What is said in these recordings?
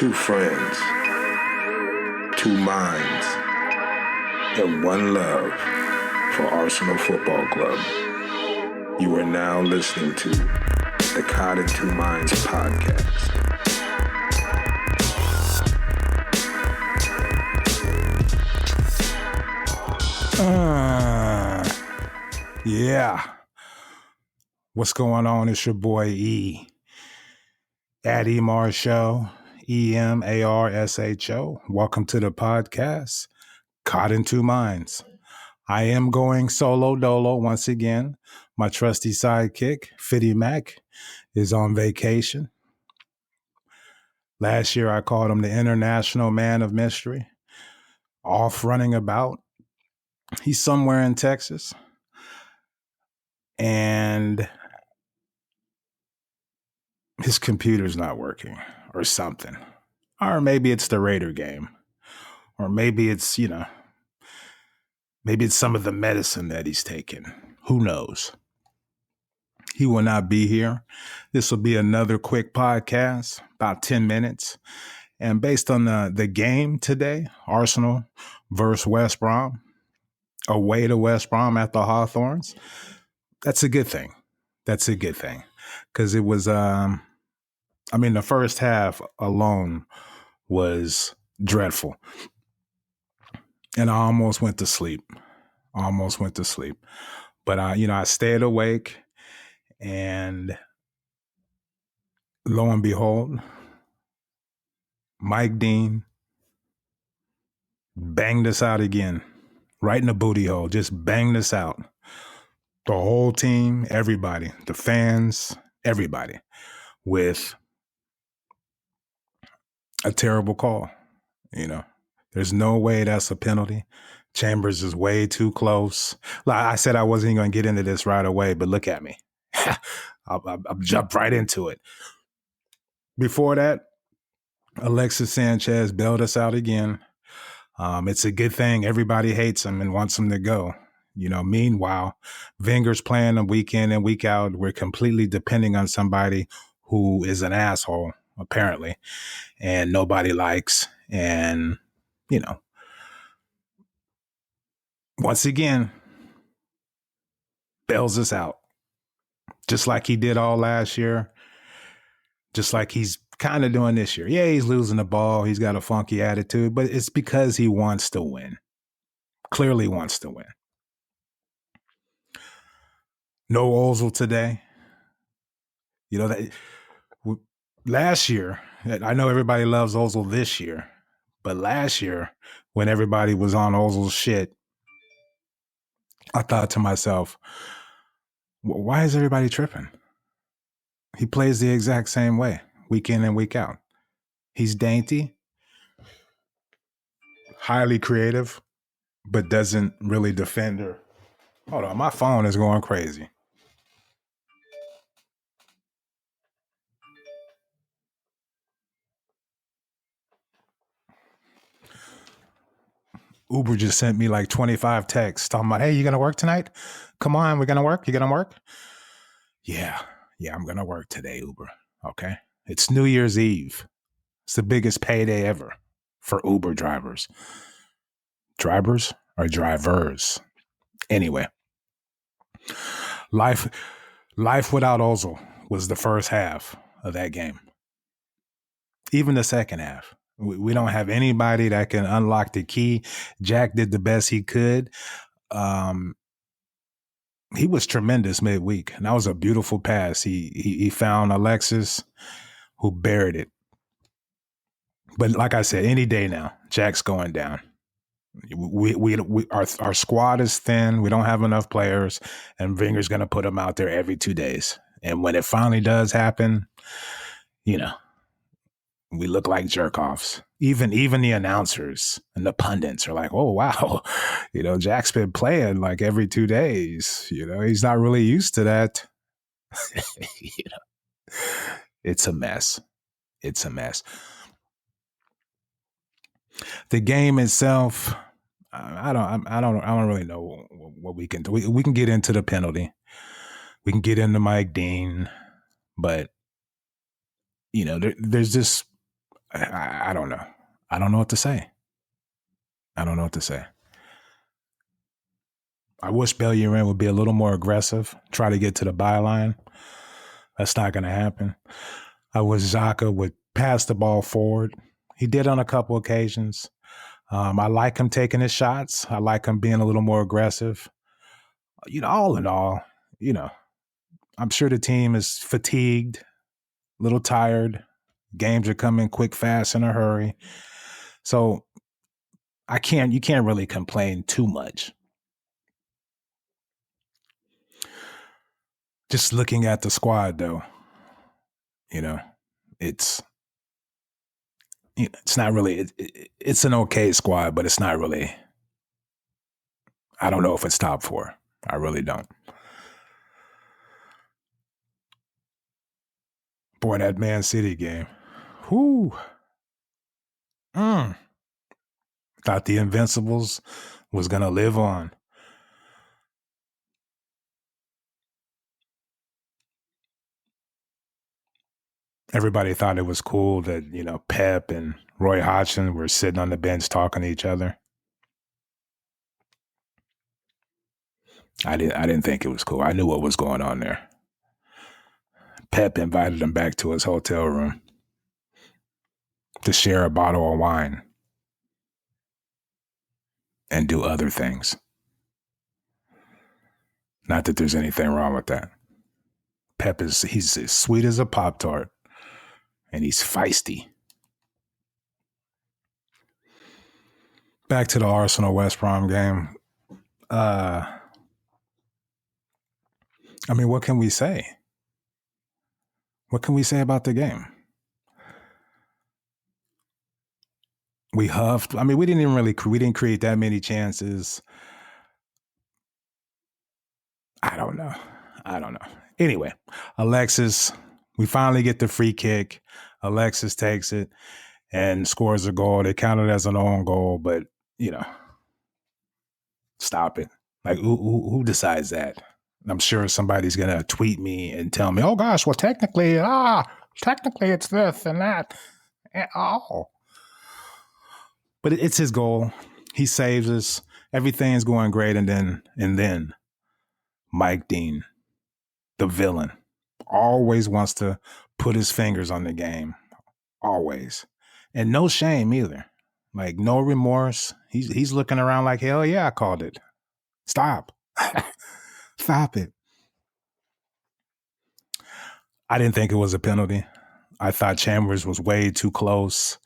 Two friends, two minds, and one love for Arsenal Football Club. You are now listening to the Cod and Two Minds podcast. Yeah. What's going on? It's your boy E. At Emarsho, EMARSHO. Welcome to the podcast, Caught in Two Minds. I am going solo dolo once again. My trusty sidekick, Fitty Mac, is on vacation. Last year I called him the International Man of Mystery. Off running about. He's somewhere in Texas. And his computer's not working or something. Or maybe it's the Raider game. Or maybe it's, maybe it's some of the medicine that he's taken. Who knows? He will not be here. This will be another quick podcast, about 10 minutes. And based on the game today, Arsenal versus West Brom, away to West Brom at the Hawthorns, that's a good thing. That's a good thing. Because it was, the first half alone was dreadful. And I almost went to sleep. But I stayed awake, and lo and behold, Mike Dean banged us out again, right in the booty hole, just banged us out. The whole team, everybody, the fans, everybody, with a terrible call. There's no way that's a penalty. Chambers is way too close. Like I said, I wasn't going to get into this right away, but look at me. I'll jump right into it. Before that, Alexis Sanchez bailed us out again. It's a good thing. Everybody hates him and wants him to go. Meanwhile, Wenger's playing them week in and week out. We're completely depending on somebody who is an asshole, apparently, and nobody likes. And, once again, bails us out. Just like he did all last year. Just like he's kind of doing this year. Yeah, he's losing the ball. He's got a funky attitude, but it's because he wants to win. Clearly wants to win. No Ozil today. Last year, I know everybody loves Ozil this year, but last year, when everybody was on Ozil's shit, I thought to myself, why is everybody tripping? He plays the exact same way, week in and week out. He's dainty, highly creative, but doesn't really defend her. Hold on, my phone is going crazy. Uber just sent me like 25 texts talking about, hey, you going to work tonight? Come on, we're going to work. You going to work? Yeah, I'm going to work today, Uber. Okay. It's New Year's Eve. It's the biggest payday ever for Uber drivers. Drivers or drivers? Anyway, life without Ozil was the first half of that game. Even the second half. We don't have anybody that can unlock the key. Jack did the best he could. He was tremendous midweek, and that was a beautiful pass. He found Alexis, who buried it. But like I said, any day now, Jack's going down. Our squad is thin. We don't have enough players, and Wenger's going to put them out there every 2 days. And when it finally does happen, we look like jerk-offs. Even the announcers and the pundits are like, oh, wow, Jack's been playing like every 2 days. He's not really used to that. It's a mess. It's a mess. The game itself, I don't really know what we can do. We can get into the penalty. We can get into Mike Dean, but there's just I don't know. I don't know what to say. I don't know what to say. I wish Bellerin would be a little more aggressive, try to get to the byline. That's not going to happen. I wish Xhaka would pass the ball forward. He did on a couple occasions. I like him taking his shots. I like him being a little more aggressive. All in all, I'm sure the team is fatigued, a little tired. Games are coming quick, fast, in a hurry. So you can't really complain too much. Just looking at the squad, though, it's not really, it's an okay squad, but it's not really, I don't know if it's top 4. I really don't. Boy, that Man City game. Whoo. Thought the Invincibles was going to live on. Everybody thought it was cool that, Pep and Roy Hodgson were sitting on the bench talking to each other. I didn't think it was cool. I knew what was going on there. Pep invited him back to his hotel room to share a bottle of wine and do other things. Not that there's anything wrong with that. Pep he's as sweet as a Pop-Tart, and he's feisty. Back to the Arsenal West Brom game. What can we say? What can we say about the game? We huffed. We didn't create that many chances. I don't know. Anyway, Alexis, we finally get the free kick. Alexis takes it and scores a goal. They count it as an own goal, but, stop it. Like, who decides that? I'm sure somebody's going to tweet me and tell me, oh, gosh, well, technically it's this and that. Oh. But it's his goal. He saves us. Everything's going great. And then Mike Dean, the villain, always wants to put his fingers on the game. Always. And no shame either. Like, no remorse. He's looking around like, hell yeah, I called it. Stop. Stop it. I didn't think it was a penalty. I thought Chambers was way too close.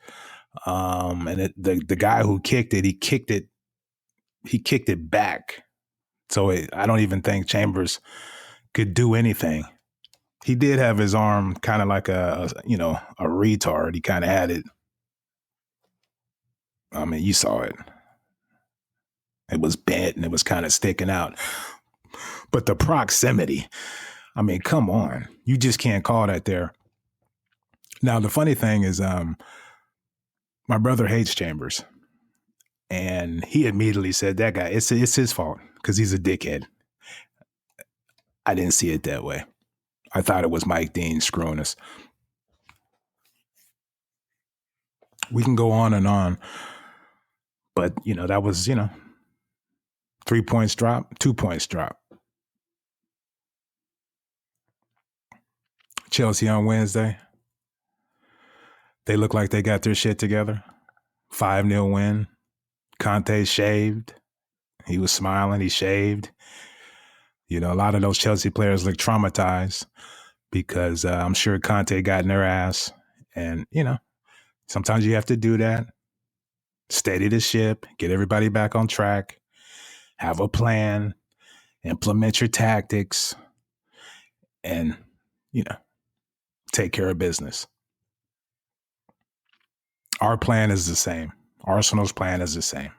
And the guy who kicked it, he kicked it back. So I don't even think Chambers could do anything. He did have his arm kind of like a retard. He kind of had it. You saw it. It was bent and it was kind of sticking out. But the proximity, come on. You just can't call that there. Now, the funny thing is, my brother hates Chambers. And he immediately said, that guy, it's his fault because he's a dickhead. I didn't see it that way. I thought it was Mike Dean screwing us. We can go on and on. But, that was, 3 points drop, 2 points drop. Chelsea on Wednesday. They look like they got their shit together. 5-0 win. Conte shaved. He was smiling. He shaved. A lot of those Chelsea players look traumatized because I'm sure Conte got in their ass. And, sometimes you have to do that. Steady the ship. Get everybody back on track. Have a plan. Implement your tactics. And, take care of business. Our plan is the same. Arsenal's plan is the same.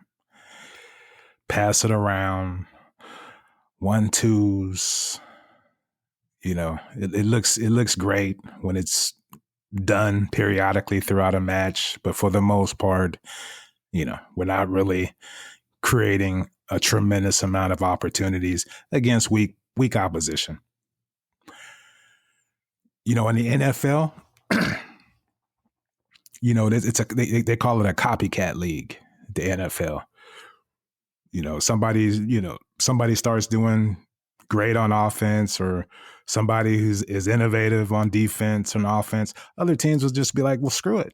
Pass it around. 1-2s. It looks great when it's done periodically throughout a match, but for the most part, we're not really creating a tremendous amount of opportunities against weak opposition. In the NFL, You know, they call it a copycat league, the NFL. You know, somebody starts doing great on offense, or somebody is innovative on defense and offense. Other teams will just be like, well, screw it.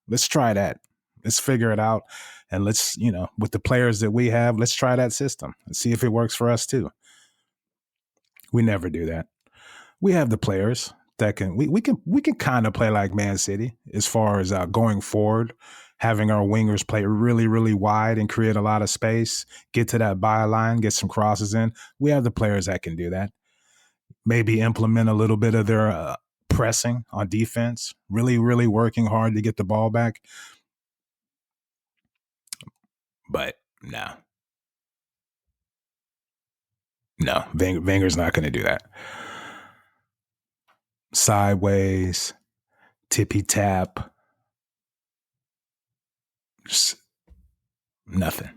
Let's try that. Let's figure it out. And let's, with the players that we have, let's try that system and see if it works for us too. We never do that. We have the players that we can kind of play like Man City as far as going forward, having our wingers play really, really wide and create a lot of space, get to that byline, get some crosses in. We have the players that can do that. Maybe implement a little bit of their pressing on defense, really, really working hard to get the ball back. But no, Wenger's not going to do that. Sideways, tippy tap, just nothing.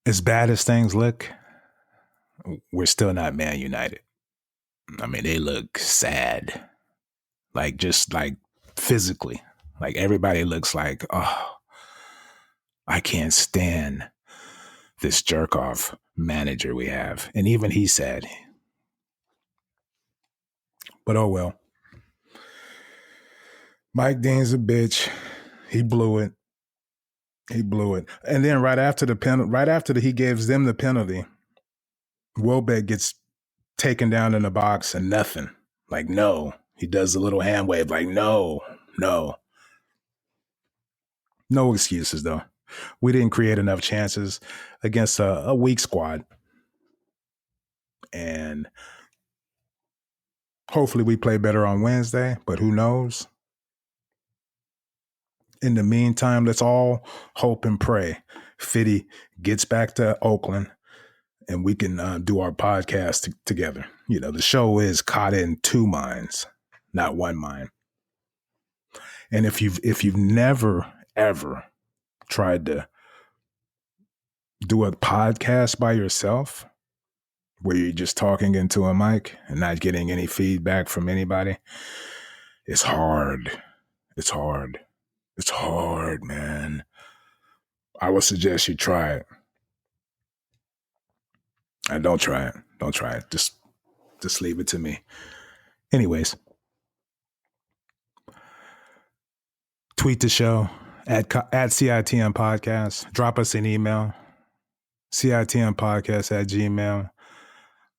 As bad as things look, we're still not Man United. I mean, they look sad, just physically. Like everybody looks like, oh, I can't stand this jerk-off manager we have. And even he said, but oh well. Mike Dean's a bitch. He blew it. And then right after he gives them the penalty, Welbeck gets taken down in the box and nothing. Like, no. He does a little hand wave like, no. No excuses, though. We didn't create enough chances against a weak squad. And hopefully we play better on Wednesday, but who knows? In the meantime, let's all hope and pray Fitty gets back to Oakland and we can do our podcast together. The show is caught in two minds, not one mind. And if you've never, ever tried to do a podcast by yourself, where you're just talking into a mic and not getting any feedback from anybody, it's hard. It's hard, man. I would suggest you try it. And don't try it. Just leave it to me. Anyways, tweet the show at CITM Podcast. Drop us an email, CITMpodcast@gmail.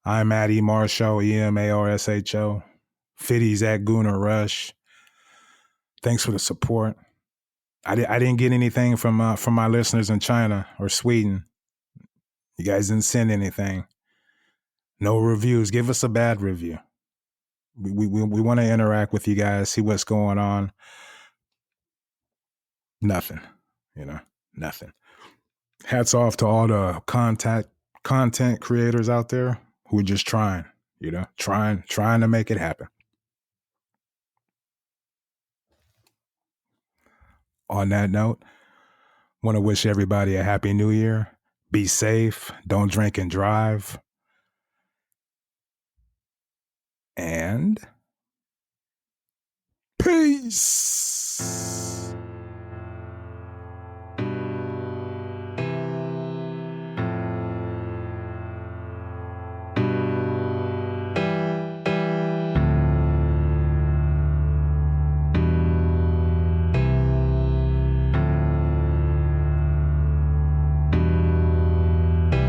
I'm at eMarsho, EMARSHO. Fitty's at Gooner Rush. Thanks for the support. I didn't get anything from my listeners in China or Sweden. You guys didn't send anything. No reviews. Give us a bad review. We want to interact with you guys, see what's going on. Nothing. Nothing. Hats off to all the content creators out there who are just trying to make it happen. On that note, want to wish everybody a happy new year. Be safe. Don't drink and drive. And peace.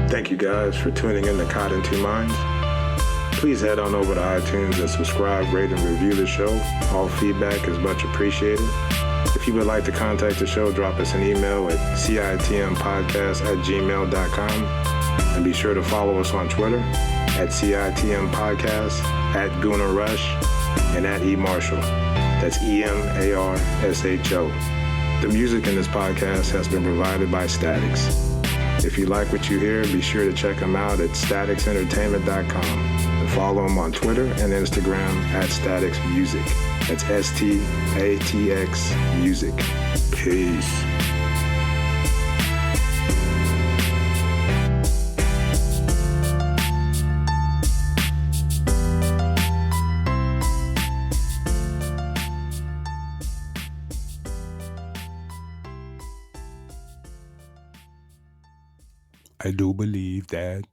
Thank you guys for tuning in to Caught in Two Minds. Please head on over to iTunes and subscribe, rate, and review the show. All feedback is much appreciated. If you would like to contact the show, drop us an email at citmpodcast@gmail.com. And be sure to follow us on Twitter at CITM Podcast, at Gooner Rush, and at eMarsho. That's EMARSHO. The music in this podcast has been provided by Statics. If you like what you hear, be sure to check them out at staticsentertainment.com and follow them on Twitter and Instagram at Statics Music. That's STATX Music. Peace. I do believe that